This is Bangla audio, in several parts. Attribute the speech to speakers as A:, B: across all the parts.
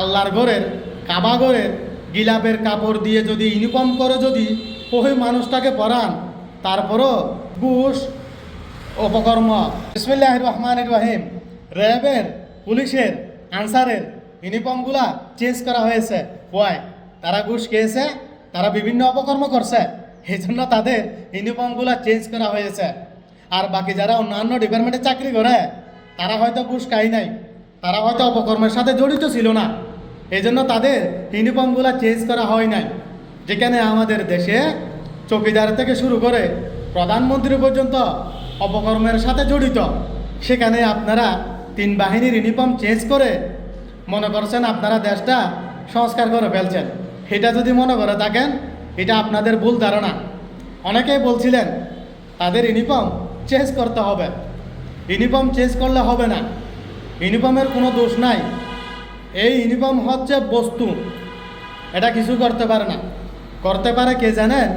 A: আল্লাহর ঘরের কাবা ঘরের গিলাপের কাপড় দিয়ে যদি ইউনিফর্ম করে যদি ওই মানুষটাকে পরান, তারপরও ঘুষ অপকর্ম। বিসমিল্লাহির রহমানির রহিম। র্যাবের, পুলিশের, আনসারের ইউনিফর্মগুলা চেঞ্জ করা হয়েছে। ওয়াই? তারা ঘুষ খেয়েছে, তারা বিভিন্ন অপকর্ম করছে, এই জন্য তাদের ইউনিফর্মগুলা চেঞ্জ করা হয়েছে। আর বাকি যারা অন্যান্য ডিপার্টমেন্টে চাকরি করে তারা হয়তো ঘুষ খাই নাই, তারা হয়তো অপকর্মের সাথে জড়িত ছিল না, এই জন্য তাদের ইউনিফর্মগুলা চেঞ্জ করা হয় নাই। যেখানে আমাদের দেশে চৌকিদার থেকে শুরু করে প্রধানমন্ত্রী পর্যন্ত অপকর্মের সাথে জড়িত, সেখানে আপনারা তিন বাহিনীর ইউনিফর্ম চেঞ্জ করে মনে করছেন আপনারা দেশটা সংস্কার করে ফেলছেন। এটা যদি মনে করে থাকেন, এটা আপনাদের ভুল ধারণা। অনেকেই বলছিলেন তাদের ইউনিফর্ম চেঞ্জ করতে হবে। ইউনিফর্ম চেঞ্জ করলে হবে না, ইউনিফর্মের কোনো দোষ নাই। এই ইউনিফর্ম হচ্ছে বস্তু, এটা কিছু করতে পারে না। করতে পারে কে জানেন?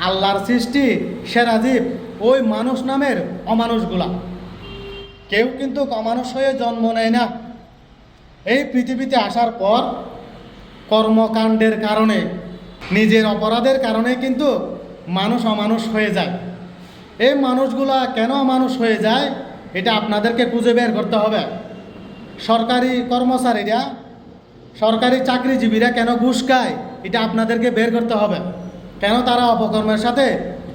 A: আল্লাহর সৃষ্টি সেরা জীব ওই মানুষ নামের অমানুষগুলা। কেউ কিন্তু অমানুষ হয়ে জন্ম নেয় না। এই পৃথিবীতে আসার পর কর্মকাণ্ডের কারণে, নিজের অপরাধের কারণে কিন্তু মানুষ অমানুষ হয়ে যায়। এই মানুষগুলা কেন অমানুষ হয়ে যায় এটা আপনাদেরকে খুঁজে বের করতে হবে। সরকারি কর্মচারীরা, সরকারি চাকরিজীবীরা কেন ঘুষ খায় এটা আপনাদেরকে বের করতে হবে। কেন তারা অপকর্মের সাথে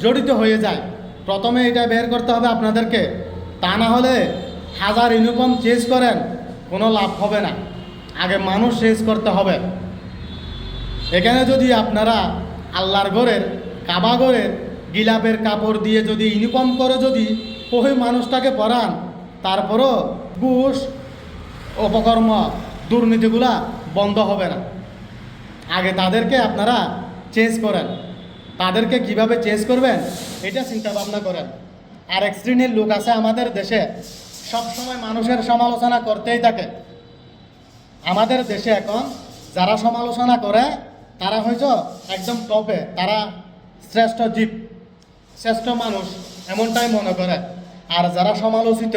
A: জড়িত হয়ে যায়, প্রথমে এটা বের করতে হবে আপনাদেরকে। তা না হলে হাজার ইউনিফর্ম চেঞ্জ করেন, কোনো লাভ হবে না। আগে মানুষ চেঞ্জ করতে হবে। এখানে যদি আপনারা আল্লাহর ঘরের কাবা ঘরের গিলাপের কাপড় দিয়ে যদি ইউনিফর্ম করে যদি ওই মানুষটাকে পরান, তারপরও ঘুষ অপকর্ম দুর্নীতিগুলা বন্ধ হবে না। আগে তাদেরকে আপনারা চেঞ্জ করেন। তাদেরকে কিভাবে চেঞ্জ করবেন এটা চিন্তা ভাবনা করেন। আর এক শ্রেণীর লোক আছে আমাদের দেশে, সবসময় মানুষের সমালোচনা করতেই থাকে। আমাদের দেশে এখন যারা সমালোচনা করে তারা হয়তো একদম টপে, তারা শ্রেষ্ঠ জীব, শ্রেষ্ঠ মানুষ এমনটাই মনে করে। আর যারা সমালোচিত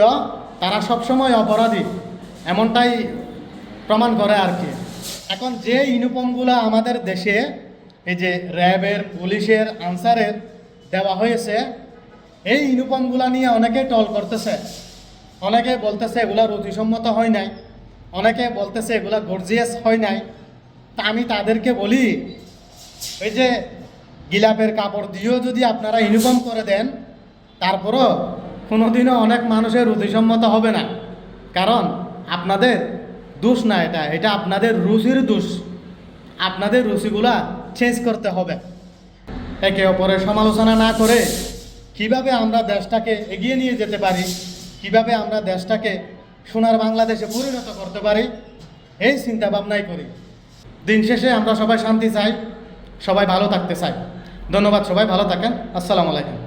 A: তারা সবসময় অপরাধী এমনটাই প্রমাণ করে আর কি। এখন যে ইউনিফর্মগুলো আমাদের দেশে এই যে র্যাবের, পুলিশের, আনসারের দেওয়া হয়েছে, এই ইউনিফর্মগুলো নিয়ে অনেকে টল করতেছে। অনেকে বলতেছে এগুলা রুচিসম্মত হয় নাই, অনেকে বলতেছে এগুলা গর্জিয়াস হয় নাই। তা আমি তাদেরকে বলি, ওই যে গিলাপের কাপড় দিয়েও যদি আপনারা ইউনিফর্ম করে দেন, তারপরও কোনোদিনও অনেক মানুষের রুচিসম্মত হবে না। কারণ আপনাদের দোষ না, এটা আপনাদের রুচির দোষ। আপনাদের রুচিগুলা চেঞ্জ করতে হবে। একে অপরের সমালোচনা না করে কিভাবে আমরা দেশটাকে এগিয়ে নিয়ে যেতে পারি, কিভাবে আমরা দেশটাকে সোনার বাংলাদেশে পরিণত করতে পারি, এই চিন্তা ভাবনাই করি। দিন শেষে আমরা সবাই শান্তি চাই, সবাই ভালো থাকতে চাই। ধন্যবাদ, সবাই ভালো থাকেন। আসসালামু আলাইকুম।